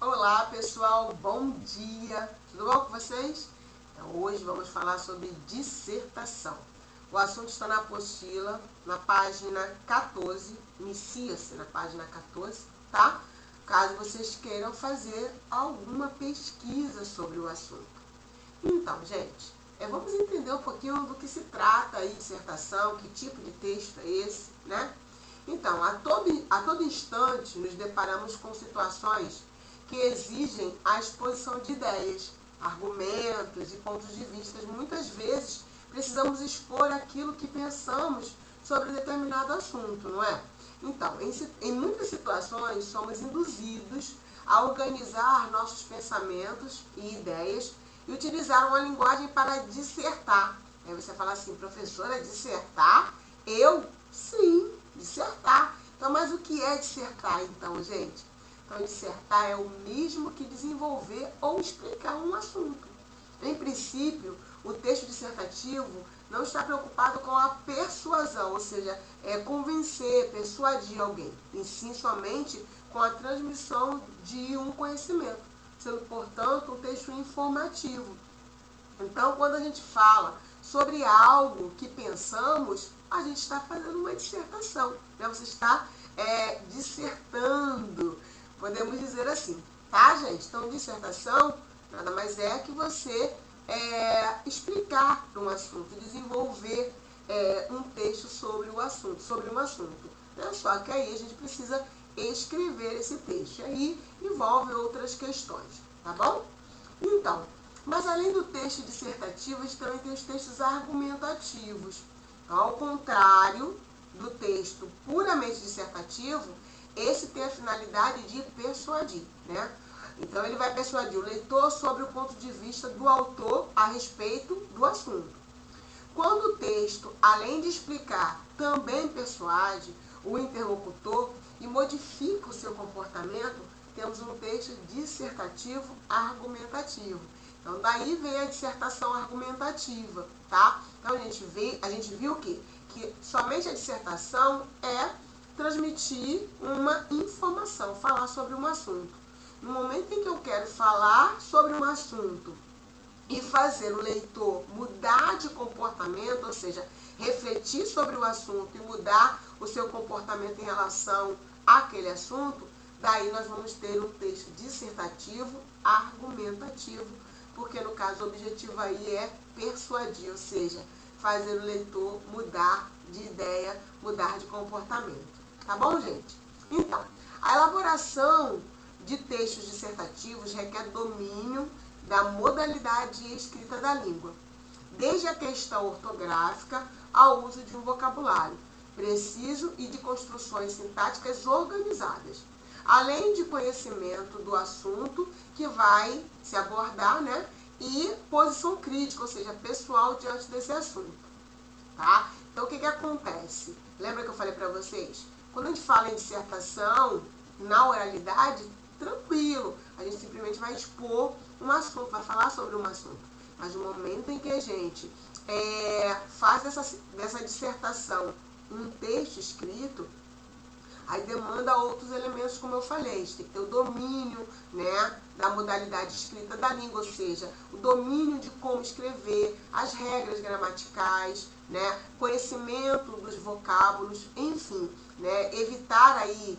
Olá pessoal, bom dia! Tudo bom com vocês? Então hoje vamos falar sobre dissertação. O assunto está na apostila, na página 14, inicia-se na página 14, tá? Caso vocês queiram fazer alguma pesquisa sobre o assunto. Então, gente, vamos entender um pouquinho do que se trata aí, dissertação, que tipo de texto é esse, né? Então, a todo instante nos deparamos com situações que exigem a exposição de ideias, argumentos e pontos de vista. Muitas vezes precisamos expor aquilo que pensamos sobre determinado assunto, não é? Então, em muitas situações somos induzidos a organizar nossos pensamentos e ideias e utilizar uma linguagem para dissertar. Aí você fala assim, professora, dissertar? Eu? Sim, dissertar. Então, mas o que é dissertar então, gente? Então, dissertar é o mesmo que desenvolver ou explicar um assunto. Em princípio, o texto dissertativo não está preocupado com a persuasão, ou seja, convencer, persuadir alguém, e sim somente com a transmissão de um conhecimento, sendo, portanto, um texto informativo. Então, quando a gente fala sobre algo que pensamos, a gente está fazendo uma dissertação, né? Você está dissertando, podemos dizer assim, tá, gente? Então, dissertação nada mais é que você explicar um assunto, desenvolver um texto sobre o assunto, sobre um assunto. Né? Só que aí a gente precisa escrever esse texto. Aí envolve outras questões, tá bom? Então, mas além do texto dissertativo, a gente também tem os textos argumentativos. Ao contrário do texto puramente dissertativo, esse tem a finalidade de persuadir, né? Então, ele vai persuadir o leitor sobre o ponto de vista do autor a respeito do assunto. Quando o texto, além de explicar, também persuade o interlocutor e modifica o seu comportamento, temos um texto dissertativo argumentativo. Então, daí vem a dissertação argumentativa, tá? Então, a gente viu que somente a dissertação é transmitir uma informação, falar sobre um assunto. No momento em que eu quero falar sobre um assunto e fazer o leitor mudar de comportamento, ou seja, refletir sobre o assunto e mudar o seu comportamento em relação àquele assunto, daí nós vamos ter um texto dissertativo argumentativo, porque no caso o objetivo aí é persuadir, ou seja, fazer o leitor mudar de ideia, mudar de comportamento. Tá bom, gente? Então, a elaboração de textos dissertativos requer domínio da modalidade escrita da língua, desde a questão ortográfica ao uso de um vocabulário preciso e de construções sintáticas organizadas, além de conhecimento do assunto que vai se abordar, né? E posição crítica, ou seja, pessoal diante desse assunto, tá? Então, o que acontece? Lembra que eu falei para vocês? Quando a gente fala em dissertação, na oralidade, tranquilo, a gente simplesmente vai expor um assunto, vai falar sobre um assunto. Mas no momento em que a gente faz dessa dissertação um texto escrito, aí demanda outros elementos, como eu falei. A gente tem que ter o domínio, né, da modalidade escrita da língua, ou seja, o domínio de como escrever, as regras gramaticais, né, conhecimento dos vocábulos, enfim, né, evitar aí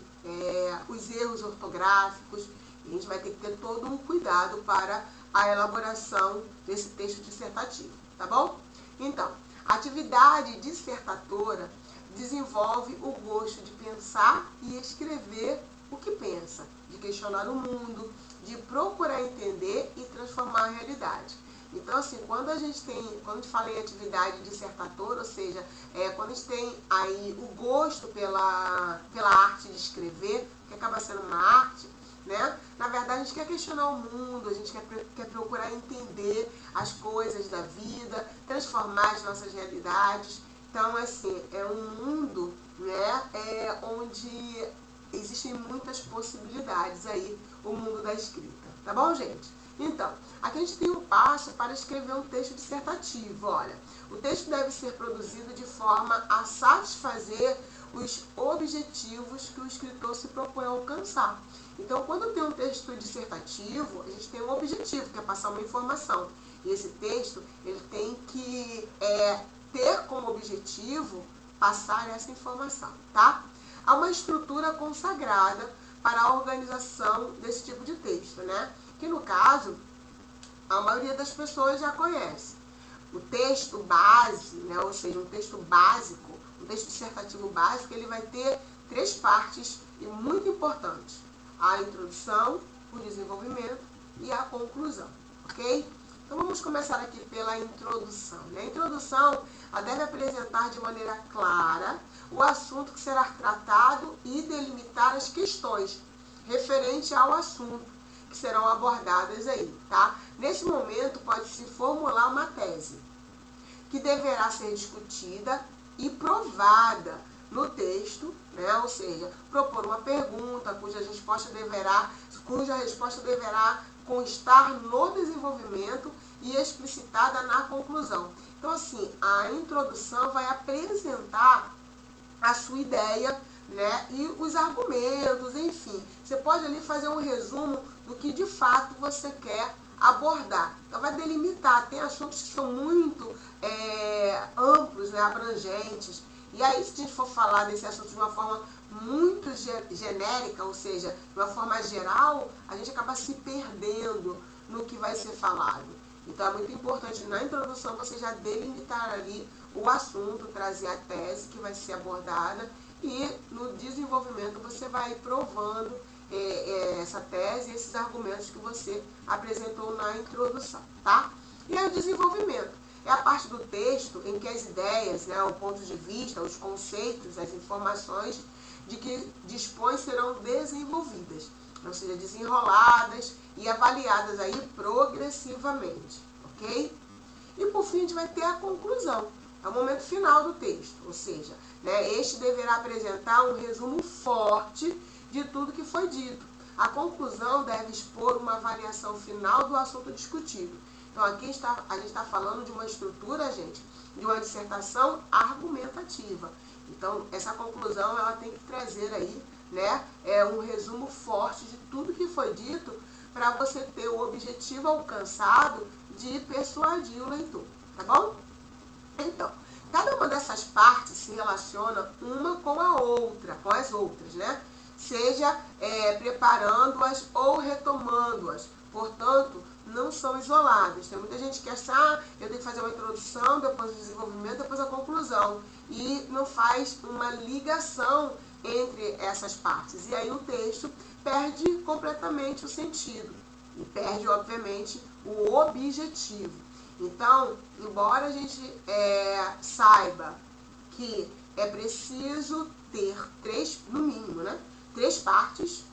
os erros ortográficos. E a gente vai ter que ter todo um cuidado para a elaboração desse texto dissertativo, tá bom? Então, a atividade dissertatora desenvolve o gosto de pensar e escrever o que pensa, de questionar o mundo, de procurar entender e transformar a realidade. Então, assim, quando a gente fala em atividade dissertatora, ou seja, quando a gente tem aí o gosto pela arte de escrever, que acaba sendo uma arte, né? Na verdade, a gente quer questionar o mundo, a gente quer procurar entender as coisas da vida, transformar as nossas realidades. Então, assim, é um mundo, né, onde existem muitas possibilidades aí, o mundo da escrita. Tá bom, gente? Então, aqui a gente tem um passo para escrever um texto dissertativo. Olha, o texto deve ser produzido de forma a satisfazer os objetivos que o escritor se propõe a alcançar. Então, quando tem um texto dissertativo, a gente tem um objetivo, que é passar uma informação. E esse texto, ele tem que ter como objetivo passar essa informação, tá? Há uma estrutura consagrada para a organização desse tipo de texto, né? Que no caso, a maioria das pessoas já conhece. O texto base, né? Ou seja, um texto básico, um texto dissertativo básico, ele vai ter 3 partes e muito importantes. A introdução, o desenvolvimento e a conclusão, ok? Então vamos começar aqui pela introdução. A introdução ela deve apresentar de maneira clara o assunto que será tratado e delimitar as questões referentes ao assunto que serão abordadas aí, tá? Nesse momento pode-se formular uma tese que deverá ser discutida e provada no texto, né? Ou seja, propor uma pergunta cuja resposta deverá constar no desenvolvimento e explicitada na conclusão. Então, assim, a introdução vai apresentar a sua ideia, né? E os argumentos, enfim. Você pode ali fazer um resumo do que de fato você quer abordar. Então, vai delimitar. Tem assuntos que são muito amplos, né? Abrangentes. E aí, se a gente for falar desse assunto de uma forma muito genérica, ou seja, de uma forma geral, a gente acaba se perdendo no que vai ser falado. Então, é muito importante, na introdução, você já delimitar ali o assunto, trazer a tese que vai ser abordada e, no desenvolvimento, você vai provando essa tese e esses argumentos que você apresentou na introdução, tá? E aí, o desenvolvimento. É a parte do texto em que as ideias, né, o ponto de vista, os conceitos, as informações de que dispõe serão desenvolvidas, ou seja, desenroladas e avaliadas aí progressivamente, ok? E por fim a gente vai ter a conclusão, é o momento final do texto, ou seja, né, este deverá apresentar um resumo forte de tudo que foi dito. A conclusão deve expor uma avaliação final do assunto discutido. Então, aqui a gente está falando de uma estrutura, gente, de uma dissertação argumentativa. Então, essa conclusão, ela tem que trazer aí, né, um resumo forte de tudo que foi dito para você ter o objetivo alcançado de persuadir o leitor, tá bom? Então, cada uma dessas partes se relaciona uma com a outra, com as outras, né? Seja preparando-as ou retomando-as. Portanto, não são isoladas. Tem muita gente que acha, eu tenho que fazer uma introdução, depois o desenvolvimento, depois a conclusão. E não faz uma ligação entre essas partes. E aí o texto perde completamente o sentido. E perde, obviamente, o objetivo. Então, embora a gente saiba que é preciso ter 3, no mínimo, né? 3 partes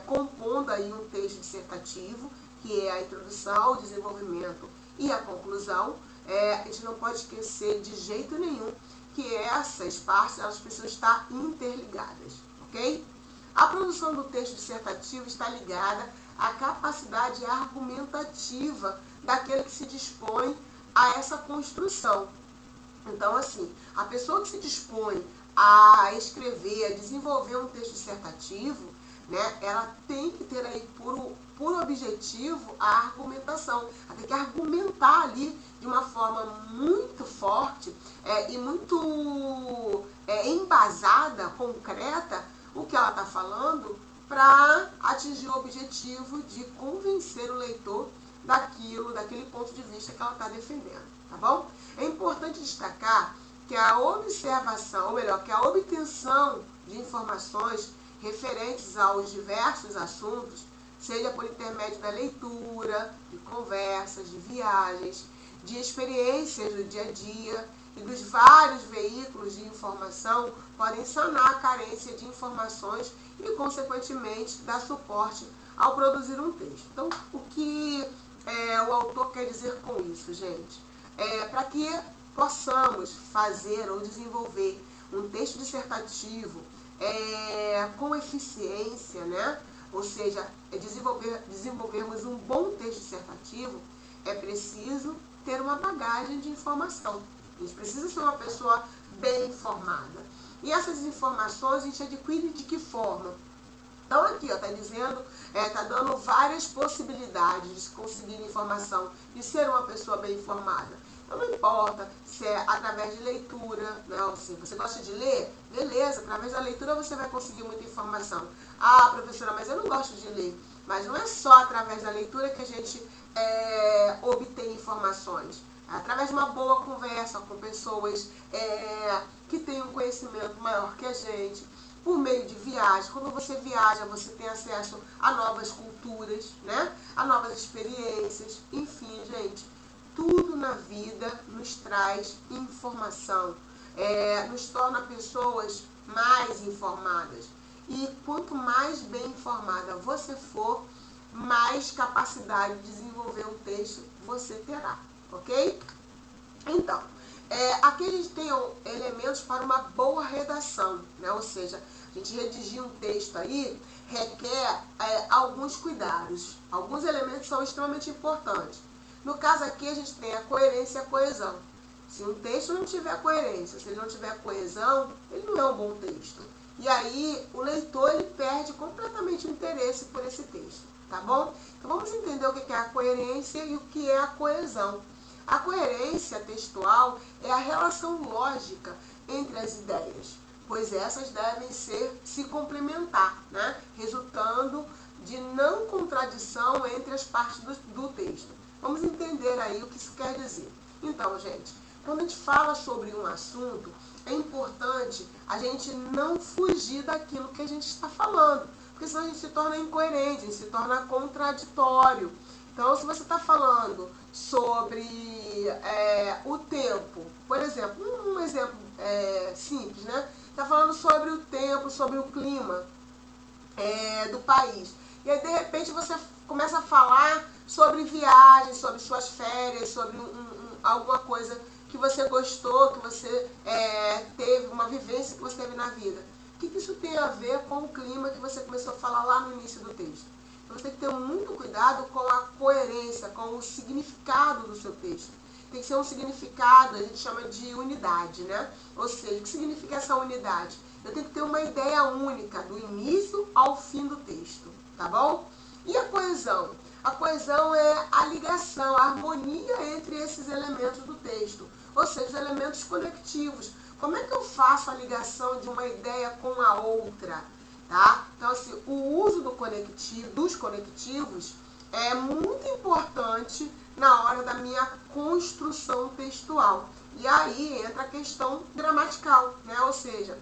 compondo aí um texto dissertativo, que é a introdução, o desenvolvimento e a conclusão, a gente não pode esquecer de jeito nenhum que essas partes elas precisam estar interligadas, ok? A produção do texto dissertativo está ligada à capacidade argumentativa daquele que se dispõe a essa construção. Então, assim, a pessoa que se dispõe a escrever, a desenvolver um texto dissertativo, né, ela tem que ter aí por objetivo a argumentação. Ela tem que argumentar ali de uma forma muito forte e muito embasada, concreta, o que ela está falando para atingir o objetivo de convencer o leitor daquele ponto de vista que ela está defendendo, tá bom? É importante destacar que a observação, ou melhor, que a obtenção de informações referentes aos diversos assuntos, seja por intermédio da leitura, de conversas, de viagens, de experiências do dia a dia e dos vários veículos de informação, podem sanar a carência de informações e, consequentemente, dar suporte ao produzir um texto. Então, o que o autor quer dizer com isso, gente? Para que possamos fazer ou desenvolver um texto dissertativo com eficiência, né? Ou seja, desenvolvermos um bom texto dissertativo, é preciso ter uma bagagem de informação. A gente precisa ser uma pessoa bem informada. E essas informações a gente adquire de que forma? Então aqui, ó, tá dizendo, tá dando várias possibilidades de se conseguir informação, de ser uma pessoa bem informada. Então não importa se é através de leitura, não, se você gosta de ler, beleza, através da leitura você vai conseguir muita informação. Ah, professora, mas eu não gosto de ler. Mas não é só através da leitura que a gente obtém informações. É através de uma boa conversa com pessoas que têm um conhecimento maior que a gente, por meio de viagem. Quando você viaja, você tem acesso a novas culturas, né? A novas experiências. Enfim, gente, tudo na vida nos traz informação, nos torna pessoas mais informadas. E quanto mais bem informada você for, mais capacidade de desenvolver um texto você terá, ok? Então, aqui a gente tem elementos para uma boa redação, né? Ou seja, a gente redigir um texto aí requer alguns cuidados. Alguns elementos são extremamente importantes. No caso aqui a gente tem a coerência e a coesão. Se um texto não tiver coerência, se ele não tiver coesão, ele não é um bom texto. E aí o leitor ele perde completamente o interesse por esse texto, tá bom? Então vamos entender o que é a coerência e o que é a coesão. A coerência textual é a relação lógica entre as ideias, pois essas devem se complementar, né? Resultando de não contradição entre as partes do texto. Vamos entender aí o que isso quer dizer. Então, gente, quando a gente fala sobre um assunto, é importante a gente não fugir daquilo que a gente está falando, porque senão a gente se torna incoerente, a gente se torna contraditório. Então, se você está falando sobre o tempo, por exemplo, um exemplo simples, né? Está falando sobre o tempo, sobre o clima do país. E aí, de repente, você começa a falar sobre viagens, sobre suas férias, sobre alguma coisa que você gostou, que você teve, uma vivência que você teve na vida. O que isso tem a ver com o clima que você começou a falar lá no início do texto? Então, você tem que ter muito cuidado com a coerência, com o significado do seu texto. Tem que ser um significado, a gente chama de unidade, né? Ou seja, o que significa essa unidade? Eu tenho que ter uma ideia única, do início ao fim do texto, tá bom? E a coesão? A coesão é a ligação, a harmonia entre esses elementos do texto, ou seja, os elementos conectivos. Como é que eu faço a ligação de uma ideia com a outra? Tá? Então, assim, o uso dos conectivos é muito importante na hora da minha construção textual. E aí entra a questão gramatical, né? Ou seja,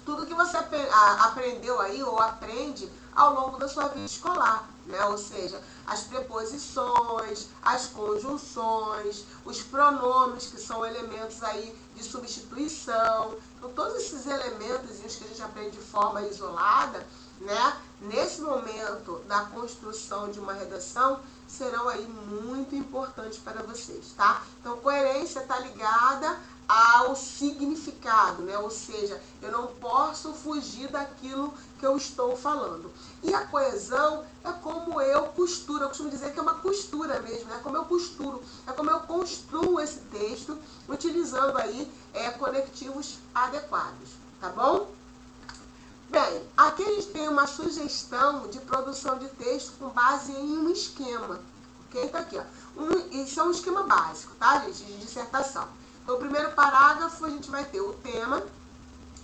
tudo que você aprendeu aí ou aprende ao longo da sua vida escolar, né? Ou seja, as preposições, as conjunções, os pronomes, que são elementos aí de substituição. Então, todos esses elementos que a gente aprende de forma isolada, né? Nesse momento da construção de uma redação, serão aí muito importantes para vocês, tá? Então, coerência está ligada ao significado, né? Ou seja, eu não posso fugir daquilo que eu estou falando. E a coesão é como eu costuro, eu costumo dizer que é uma costura mesmo, né? Como eu costuro, é como eu construo esse texto utilizando aí conectivos adequados, tá bom? Bem, aqui a gente tem uma sugestão de produção de texto com base em um esquema, ok? Então aqui, ó, isso é um esquema básico, tá, gente, de dissertação. Então, o primeiro parágrafo a gente vai ter o tema,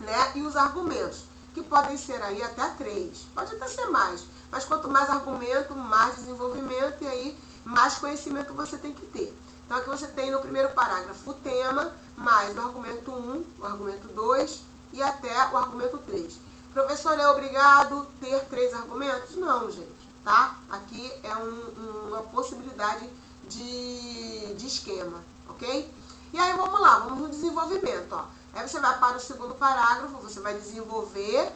né, e os argumentos, que podem ser aí até 3, pode até ser mais, mas quanto mais argumento, mais desenvolvimento e aí mais conhecimento você tem que ter. Então, aqui você tem no primeiro parágrafo o tema, mais o argumento 1, o argumento 2 e até o argumento 3. Professor, é obrigado ter 3 argumentos? Não, gente, tá? Aqui é uma possibilidade de esquema, ok? E aí vamos lá, vamos no desenvolvimento, ó. Aí você vai para o segundo parágrafo, você vai desenvolver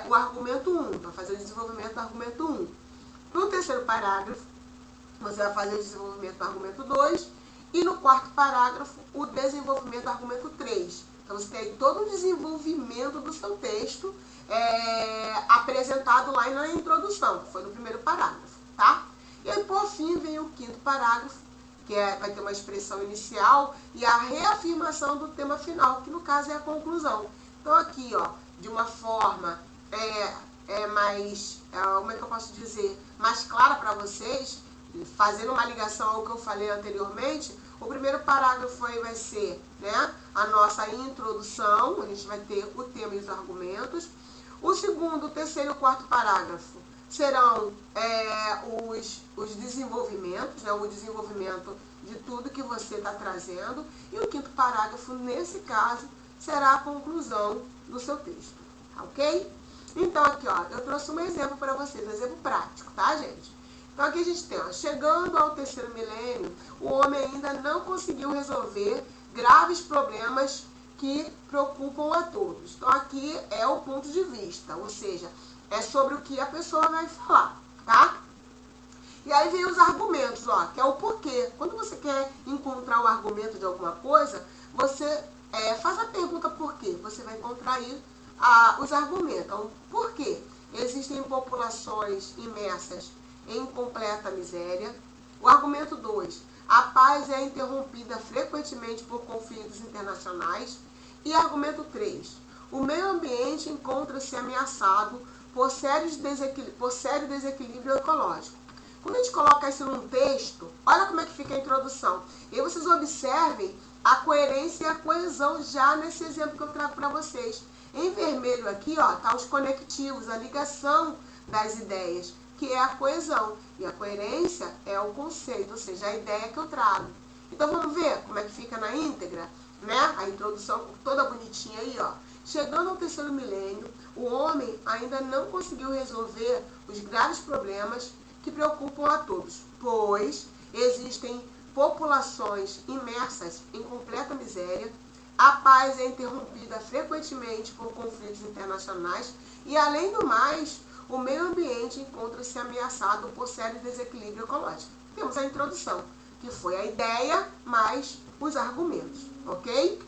o argumento 1, para fazer o desenvolvimento do argumento 1. No terceiro parágrafo, você vai fazer o desenvolvimento do argumento 2. E no quarto parágrafo, o desenvolvimento do argumento 3. Então, você tem todo o desenvolvimento do seu texto apresentado lá na introdução, que foi no primeiro parágrafo, tá? E aí, por fim, vem o quinto parágrafo, que vai ter uma expressão inicial e a reafirmação do tema final, que no caso é a conclusão. Então aqui, ó, de uma forma mais, como é que eu posso dizer, mais clara para vocês, fazendo uma ligação ao que eu falei anteriormente, o primeiro parágrafo aí vai ser, né, a nossa introdução, a gente vai ter o tema e os argumentos. O segundo, o terceiro e o quarto parágrafo serão os desenvolvimentos, né, o desenvolvimento de tudo que você está trazendo. E o quinto parágrafo, nesse caso, será a conclusão do seu texto, ok? Então aqui, ó, eu trouxe um exemplo para vocês, um exemplo prático, tá, gente? Então aqui a gente tem, ó, chegando ao terceiro milênio, o homem ainda não conseguiu resolver graves problemas que preocupam a todos. Então aqui é o ponto de vista, ou seja, é sobre o que a pessoa vai falar, tá? E aí vem os argumentos, ó, que é o porquê. Quando você quer encontrar o argumento de alguma coisa, você faz a pergunta por quê. Você vai encontrar aí os argumentos. Então, por quê? Existem populações imersas em completa miséria. O argumento 2, a paz é interrompida frequentemente por conflitos internacionais. E argumento 3, o meio ambiente encontra-se ameaçado por sério desequilíbrio ecológico. Quando a gente coloca isso num texto, olha como é que fica a introdução. E aí vocês observem a coerência e a coesão já nesse exemplo que eu trago para vocês. Em vermelho aqui, ó, tá os conectivos, a ligação das ideias, que é a coesão. E a coerência é o conceito, ou seja, a ideia que eu trago. Então vamos ver como é que fica na íntegra, né? A introdução toda bonitinha aí, ó. Chegando ao terceiro milênio, o homem ainda não conseguiu resolver os graves problemas que preocupam a todos, pois existem populações imersas em completa miséria, a paz é interrompida frequentemente por conflitos internacionais e, além do mais, o meio ambiente encontra-se ameaçado por sério desequilíbrio ecológico. Temos a introdução, que foi a ideia mais os argumentos, ok?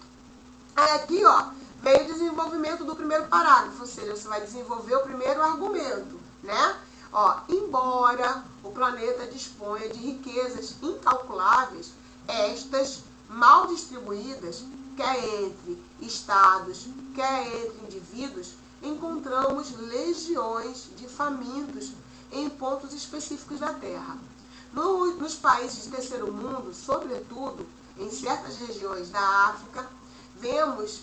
Aí aqui, ó, veio o desenvolvimento do primeiro parágrafo, ou seja, você vai desenvolver o primeiro argumento, né? Ó, embora o planeta disponha de riquezas incalculáveis, estas mal distribuídas, quer entre estados, quer entre indivíduos, encontramos legiões de famintos em pontos específicos da Terra. Nos países de terceiro mundo, sobretudo em certas regiões da África, vemos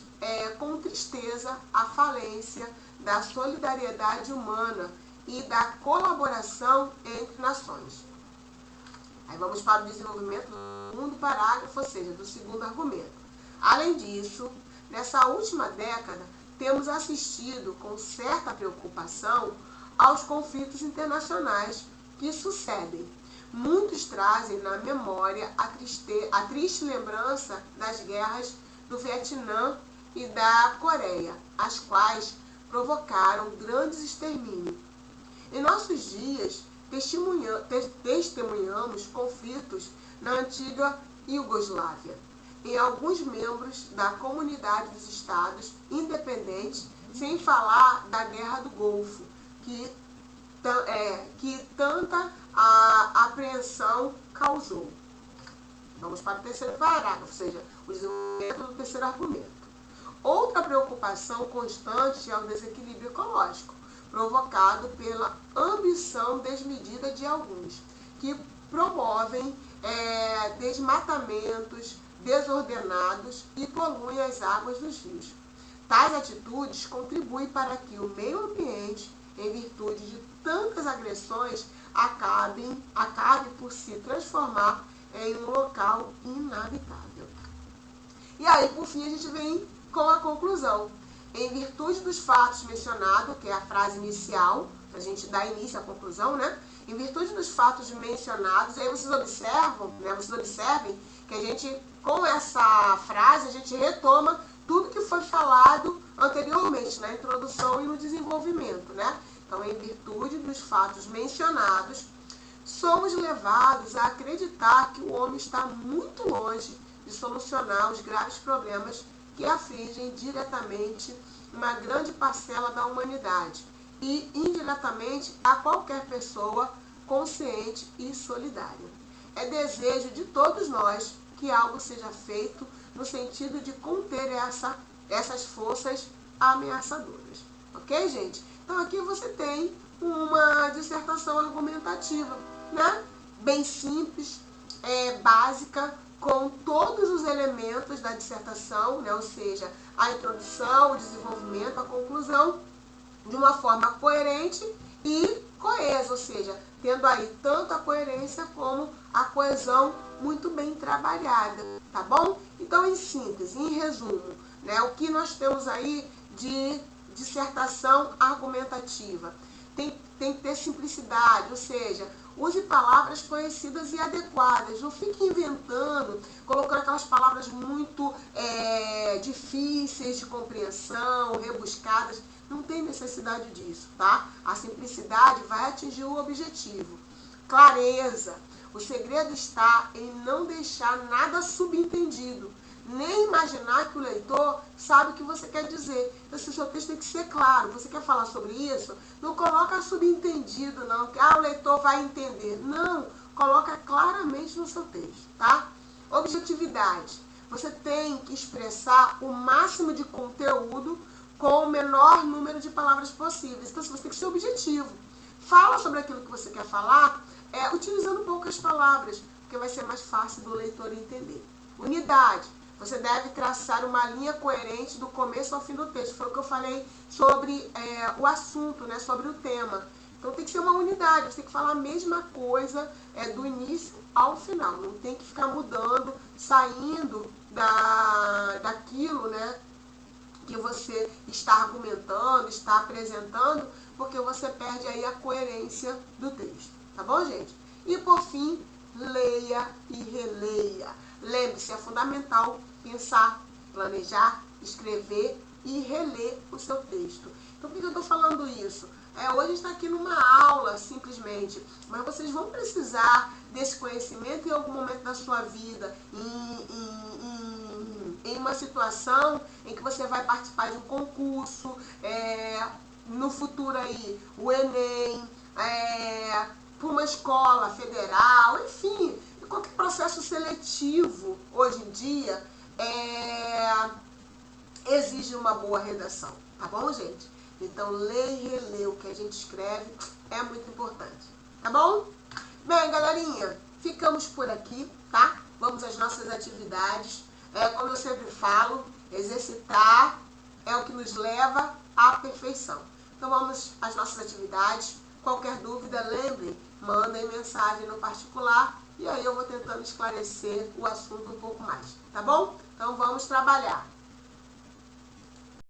com tristeza a falência da solidariedade humana e da colaboração entre nações. Aí vamos para o desenvolvimento do segundo parágrafo, ou seja, do segundo argumento. Além disso, nessa última década, temos assistido com certa preocupação aos conflitos internacionais que sucedem. Muitos trazem na memória a triste lembrança das guerras do Vietnã e da Coreia, as quais provocaram grandes extermínios. Em nossos dias, testemunhamos conflitos na antiga Iugoslávia, em alguns membros da comunidade dos Estados independentes, sem falar da Guerra do Golfo, que tanta apreensão causou. Vamos para o terceiro parágrafo, ou seja, o desenvolvimento do terceiro argumento. Outra preocupação constante é o desequilíbrio ecológico, provocado pela ambição desmedida de alguns, que promovem desmatamentos desordenados e poluem as águas dos rios. Tais atitudes contribuem para que o meio ambiente, em virtude de tantas agressões, acabe por se transformar em um local inabitável. E aí, por fim, a gente vem com a conclusão. Em virtude dos fatos mencionados, que é a frase inicial, a gente dá início à conclusão, né? Em virtude dos fatos mencionados, aí vocês observem que a gente, com essa frase, a gente retoma tudo que foi falado anteriormente, na introdução e no desenvolvimento, né? Então, em virtude dos fatos mencionados, somos levados a acreditar que o homem está muito longe de solucionar os graves problemas que afligem diretamente uma grande parcela da humanidade e indiretamente a qualquer pessoa consciente e solidária. É desejo de todos nós que algo seja feito no sentido de conter essas forças ameaçadoras. Ok, gente? Então aqui você tem uma dissertação argumentativa, né? Bem simples, básica, com todos os elementos da dissertação, né? Ou seja, a introdução, o desenvolvimento, a conclusão, de uma forma coerente e coesa, ou seja, tendo aí tanto a coerência como a coesão muito bem trabalhada, tá bom? Então, em síntese, em resumo, né, o que nós temos aí de dissertação argumentativa? Tem que ter simplicidade, ou seja, use palavras conhecidas e adequadas. Não fique inventando, colocando aquelas palavras muito difíceis de compreensão, rebuscadas. Não tem necessidade disso, tá? A simplicidade vai atingir o objetivo. Clareza. O segredo está em não deixar nada subentendido, nem imaginar que o leitor sabe o que você quer dizer. Então, o seu texto tem que ser claro. Você quer falar sobre isso? Não coloca subentendido, não. Que o leitor vai entender. Não, coloca claramente no seu texto, tá? Objetividade. Você tem que expressar o máximo de conteúdo com o menor número de palavras possíveis. Então, você tem que ser objetivo. Fala sobre aquilo que você quer falar, utilizando poucas palavras, porque vai ser mais fácil do leitor entender. Unidade. Você deve traçar uma linha coerente do começo ao fim do texto. Foi o que eu falei sobre o assunto, né, sobre o tema. Então tem que ser uma unidade, você tem que falar a mesma coisa do início ao final. Não tem que ficar mudando, saindo daquilo, né, que você está argumentando, está apresentando, porque você perde aí a coerência do texto. Tá bom, gente? E por fim, leia e releia. Lembre-se, é fundamental pensar, planejar, escrever e reler o seu texto. Então, por que eu estou falando isso? Hoje a gente está aqui numa aula, simplesmente, mas vocês vão precisar desse conhecimento em algum momento da sua vida, em uma situação em que você vai participar de um concurso, no futuro aí, o Enem, para uma escola federal, enfim, qualquer processo seletivo hoje em dia exige uma boa redação, tá bom, gente? Então, ler e reler o que a gente escreve é muito importante, tá bom? Bem, galerinha, ficamos por aqui, tá? Vamos às nossas atividades. Como eu sempre falo, exercitar é o que nos leva à perfeição. Então, vamos às nossas atividades. Qualquer dúvida, lembrem, mandem mensagem no particular e aí eu vou tentando esclarecer o assunto um pouco mais, tá bom? Então, vamos trabalhar.